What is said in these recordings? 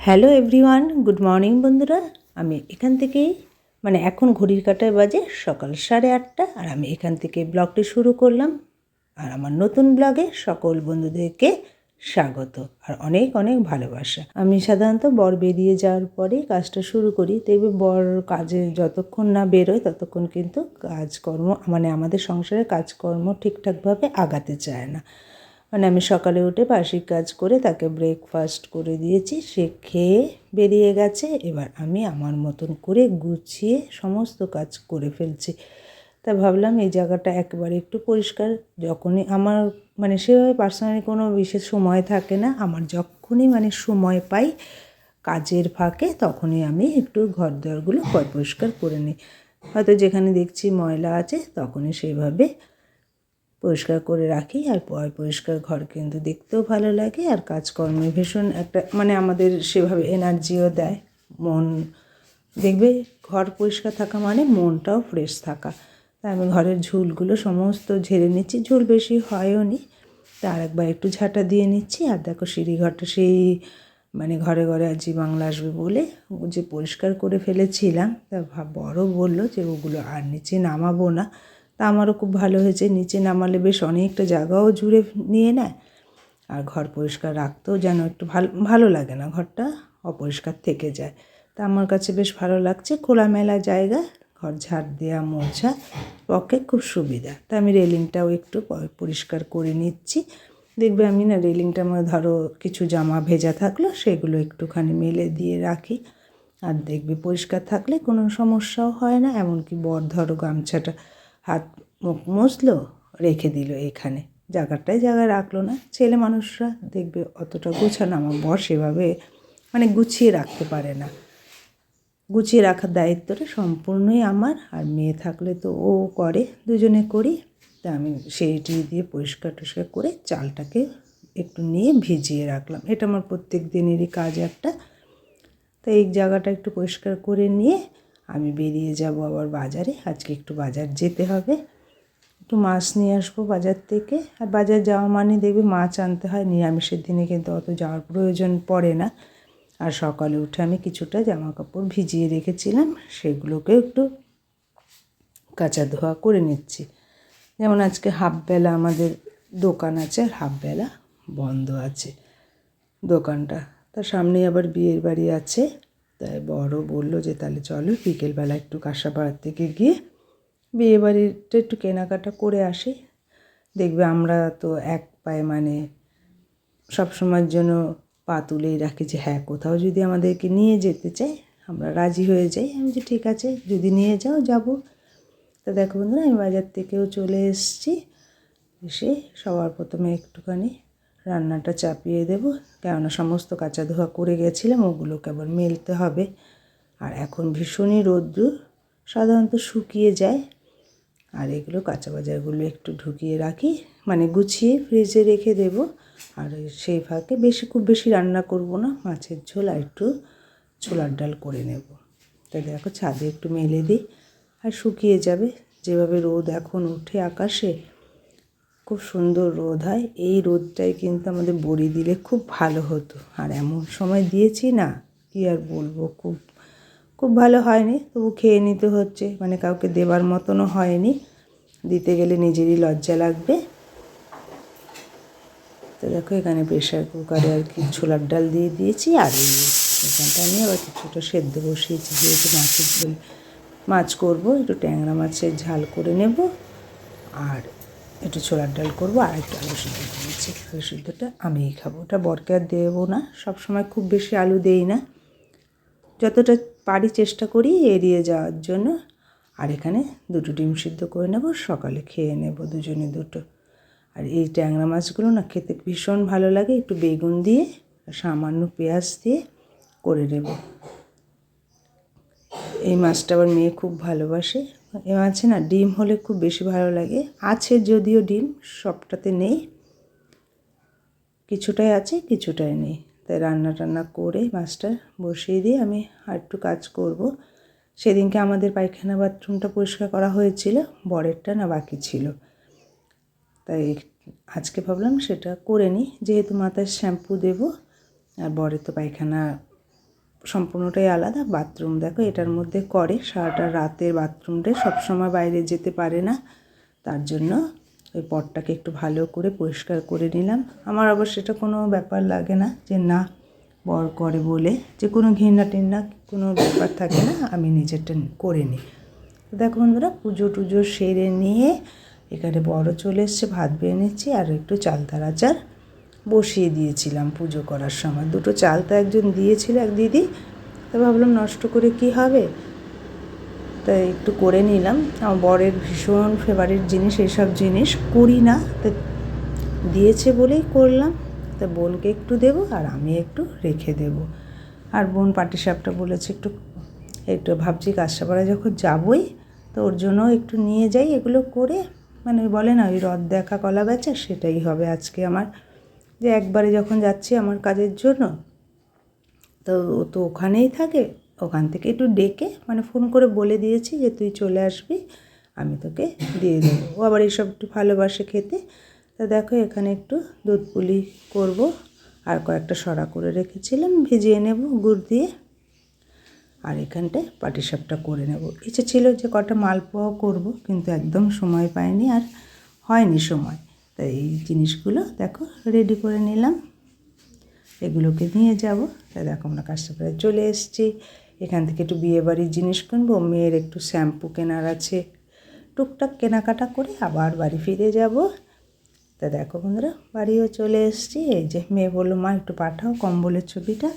Hello everyone, good morning বন্ধুরা। আমি এখান থেকেই এখন ঘড়ির কাঁটায় বাজে সকাল 8:30, আর আমি এখান থেকে ব্লগটি শুরু করলাম। আর আমার নতুন ব্লগে সকল বন্ধুদেরকে স্বাগত আর অনেক অনেক ভালোবাসা। আমি সাধারণত বর বেরিয়ে যাওয়ার পরেই কাজটা শুরু করি। দেখবে বর কাজে যতক্ষণ না বেরোয় ততক্ষণ কিন্তু কাজকর্ম আমাদের সংসারের কাজকর্ম ঠিকঠাকভাবে আগাতে চায় না। আমি সকালে উঠে বাসি কাজ করে তাকে ব্রেকফাস্ট করে দিয়েছি, সে খেয়ে বেরিয়ে গেছে। এবার আমি আমার মতন করে গুছিয়ে সমস্ত কাজ করে ফেলছি। তা ভাবলাম এই জায়গাটা একেবারে একটু পরিষ্কার। যখনই আমার সেভাবে পার্সোনালি কোনো বিশেষ সময় থাকে না, আমার যখনই সময় পাই কাজের ফাঁকে তখনই আমি একটু ঘর দুয়ারগুলো পরিষ্কার করে নিই। হয়তো যেখানে দেখছি ময়লা আছে তখনই সেইভাবে পরিষ্কার করে রাখি। আর পরিষ্কার ঘর কিন্তু দেখতেও ভালো লাগে, আর কাজকর্মে ভীষণ একটা আমাদের সেভাবে এনার্জিও দেয়। মন দেখবে ঘর পরিষ্কার থাকা মনটাও ফ্রেশ থাকা। তাই আমি ঘরের ঝুলগুলো সমস্ত ঝেড়ে নিচ্ছি। ঝুল বেশি হয়ও নি, তা আরেকবার একটু ঝাঁটা দিয়ে নিচ্ছি। আর দেখো সিঁড়িঘরটা সেই ঘরে ঘরে আজি বাংলা আসবে বলে যে পরিষ্কার করে ফেলেছিলাম, তা বড় বললো যে ওগুলো আর নিচে নামাবো না। তা আমারও খুব ভালো হয়েছে, নিচে নামালে বেশ অনেকটা জায়গাও জুড়ে নিয়ে নেয়। আর ঘর পরিষ্কার রাখতেও যেন একটু ভালো লাগে না, ঘরটা অপরিষ্কার থেকে যায়। তা আমার কাছে বেশ ভালো লাগছে, খোলামেলা জায়গা, ঘর ঝাড় দেওয়া মোছা পক্ষে খুব সুবিধা। তা আমি রেলিংটাও একটু পরিষ্কার করে নিচ্ছি। দেখবে আমি রেলিংটার মধ্যে ধরো কিছু জামা ভেজা থাকলো সেগুলো একটুখানি মেলে দিয়ে রাখি। আর দেখবে পরিষ্কার থাকলে কোনো সমস্যাও হয় না। এমনকি বর ধরো গামছাটা হাত মুখ মুছলো, রেখে দিল এখানে, জায়গাটায় জায়গায় রাখলো না। ছেলে মানুষরা দেখবে অতটা গোছানো, আমার বর সেভাবে গুছিয়ে রাখতে পারে না। গুছিয়ে রাখার দায়িত্বটা সম্পূর্ণই আমার, আর মেয়ে থাকলে তো ও করে, দুজনে করি। তা আমি সেইটি দিয়ে পরিষ্কার টরিষ্কার করে চালটাকে একটু নিয়ে ভিজিয়ে রাখলাম। এটা আমার প্রত্যেক দিনেরই কাজ একটা। তো এই জায়গাটা একটু পরিষ্কার করে নিয়ে আমি বেরিয়ে যাব আবার বাজারে। আজকে একটু বাজার যেতে হবে, একটু মাছ নিয়ে আসবো বাজার থেকে। আর বাজার যাওয়া দেখবে মাছ আনতে হয়। নিরামিষের দিনে কিন্তু অত যাওয়ার প্রয়োজন পড়ে না। আর সকালে উঠে আমি কিছুটা জামা কাপড় ভিজিয়ে রেখেছিলাম, সেগুলোকে একটু কাচা ধোয়া করে নিচ্ছি। যেমন আজকে হাফবেলা আমাদের দোকান আছে, আর হাফবেলা বন্ধ আছে দোকানটা। তার সামনেই আবার বিয়ের বাড়ি আছে। তাই বড় বললো যে তাহলে চলো বিকেলবেলা একটু কাঁসাপাড়ার থেকে গিয়ে বিয়ে বাড়িটা একটু কেনাকাটা করে আসি। দেখবে আমরা তো এক পায়ে সবসময়ের জন্য পা তুলেই রাখি যে হ্যাঁ কোথাও যদি আমাদেরকে নিয়ে যেতে চাই আমরা রাজি হয়ে যাই। আমি যে ঠিক আছে, যদি নিয়ে যাও যাবো। তা দেখো বন্ধুরা, আমি বাজার থেকেও চলে এসেছি। এসে সবার প্রথমে একটুখানি রান্নাটা চাপিয়ে দেবো, কেননা সমস্ত কাঁচা ধোয়া করে গেছিলাম, ওগুলোকে আবার মেলতে হবে। আর এখন ভীষণই রৌদ্র, সাধারণত শুকিয়ে যায়। আর এগুলো কাঁচা বাজারগুলো একটু ঢুকিয়ে রাখি, গুছিয়ে ফ্রিজে রেখে দেব। আর সেই ফাঁকে খুব বেশি রান্না করব না, মাছের ঝোল আর একটু ছোলার ডাল করে নেব। তাই দেখো ছাদে একটু মেলে দিই, আর শুকিয়ে যাবে। যেভাবে রোদ এখন উঠে আকাশে, খুব সুন্দর রোদ হয়। এই রোদটাই কিন্তু আমাদের বড়ি দিলে খুব ভালো হতো, আর এমন সময় দিয়েছি না, কি আর বলবো, খুব খুব ভালো হয়নি। তবু খেয়ে নিতে হচ্ছে, কাউকে দেবার মতনও হয়নি, দিতে গেলে নিজেরই লজ্জা লাগবে। তো দেখো এখানে প্রেশার কুকারে আর কি ছোলার ডাল দিয়ে দিয়েছি। আর এখানটা আমি আবার কিছুটা সেদ্ধ বসিয়েছি, যেহেতু মাছের ঝোল মাছ করবো, একটু ট্যাংরা মাছের ঝাল করে নেব, আর একটু ছোলার ডাল করবো, আর একটু আলু সিদ্ধ করেছি। আলু সিদ্ধটা আমিই খাবো, ওটা বরকে আর দেবো না। সবসময় খুব বেশি আলু দেই না, যতটা পারি চেষ্টা করি এড়িয়ে যাওয়ার জন্য। আর এখানে দুটো ডিম সিদ্ধ করে নেব, সকালে খেয়ে নেব দুজনে দুটো। আর এই ট্যাংরা মাছগুলো খেতে ভীষণ ভালো লাগে, একটু বেগুন দিয়ে সামান্য পেঁয়াজ দিয়ে করে নেব। এই মাছটা আবার মেয়ে খুব ভালোবাসে। এই মাছে ডিম হলে খুব বেশি ভালো লাগে। আছে যদিও ডিম সবটাতে নেই, কিছুটাই আছে কিছুটাই নেই। তাই রান্না টান্না করে মাছটা বসিয়ে দিয়ে আমি আর একটু কাজ করব। সেদিনকে আমাদের পায়খানা বাথরুমটা পরিষ্কার করা হয়েছিল, বরেরটা বাকি ছিল। তাই আজকে ভাবলাম সেটা করে নিই, যেহেতু মাথায় শ্যাম্পু দেব, আর বরের তো পায়খানা সম্পূর্ণটাই আলাদা। বাথরুম দেখো এটার মধ্যে করে, সারাটা রাতের বাথরুমটা সবসময় বাইরে যেতে পারে না, তার জন্য ওই পটটাকে একটু ভালো করে পরিষ্কার করে নিলাম। আমার অবশ্য এটা কোনো ব্যাপার লাগে না যে না বর করে বলে, যে কোনো ঘৃণা টিন্না কোনো ব্যাপার থাকে না, আমি নিজেরটা করে নিই। দেখো বন্ধুরা পুজো টুজো সেরে নিয়ে এখানে বড় চলে এসছে, ভাত বেড়ে নিচ্ছি আর একটু চালতার আচার বসিয়ে দিয়েছিলাম পুজো করার সময়। দুটো চালতা একজন দিয়েছিল এক দিদি, তো ভাবলাম নষ্ট করে কি হবে, তাই একটু করে নিলাম। আমার বরের ভীষণ ফেভারিট জিনিস, এইসব জিনিস করি না, তো দিয়েছে বলেই করলাম। তা বোনকে একটু দেবো আর আমি একটু রেখে দেবো। আর বোন পাটিসাপটা বলেছে একটু একটু ভাবছি কাঁচরাপাড়ায় যখন যাবই তো ওর জন্য একটু নিয়ে যাই, এগুলো করে মানে বলে না ওই রথ দেখা কলা বেচা, সেটাই হবে আজকে আমার, যে একবারে যখন যাচ্ছি আমার কাজের জন্য, তো ও তো ওখানেই থাকে, ওখান থেকে একটু ডেকে মানে ফোন করে বলে দিয়েছি যে তুই চলে আসবি, আমি তোকে দিয়ে দেবো। ও আবার এইসব একটু ভালোবাসে খেতে। তা দেখো এখানে একটু দুধ পুলি করব, আর কয়েকটা সরা করে রেখেছিলাম, ভিজিয়ে নেব গুড় দিয়ে। আর এখানটায় পাটিসাপটা করে নেব। ইচ্ছে ছিল যে কটা মালপোয়াও করব, কিন্তু একদম সময় পাইনি আর হয়নি সময়। তাই এই জিনিসগুলো দেখো রেডি করে নিলাম, এগুলোকে নিয়ে যাব। তাই দেখো আমরা কাঁচরাপাড়ায় চলে এসেছি। এখান থেকে একটু বিয়েবাড়ির জিনিস কিনবো, মেয়ের একটু শ্যাম্পু কেনার আছে, টুকটাক কেনাকাটা করে আবার বাড়ি ফিরে যাব। তা দেখো বন্ধুরা বাড়িও চলে এসেছি। এই যে মেয়ে বললো মা একটু পাঠাও কম্বলের ছবিটা।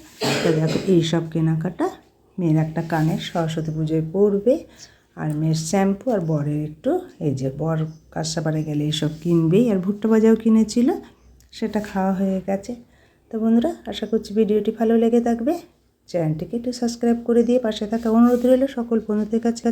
তা দেখো এইসব কেনাকাটা, মেয়ের একটা কানের সরস্বতী পুজোয় পড়বে, আর মেয়ের শ্যাম্পু, আর বরের একটু এই যে বর কাঁচরাপাড়ায় গেলে এইসব কিনবেই, আর ভুট্টা ভাজাও কিনেছিল, সেটা খাওয়া হয়ে গেছে। তো বন্ধুরা আশা করছি ভিডিওটি ভালো লেগে থাকবে, চ্যানেলটিকে একটু সাবস্ক্রাইব করে দিয়ে পাশে থাকা অনুরোধ রইল সকল বন্ধুদের কাছে।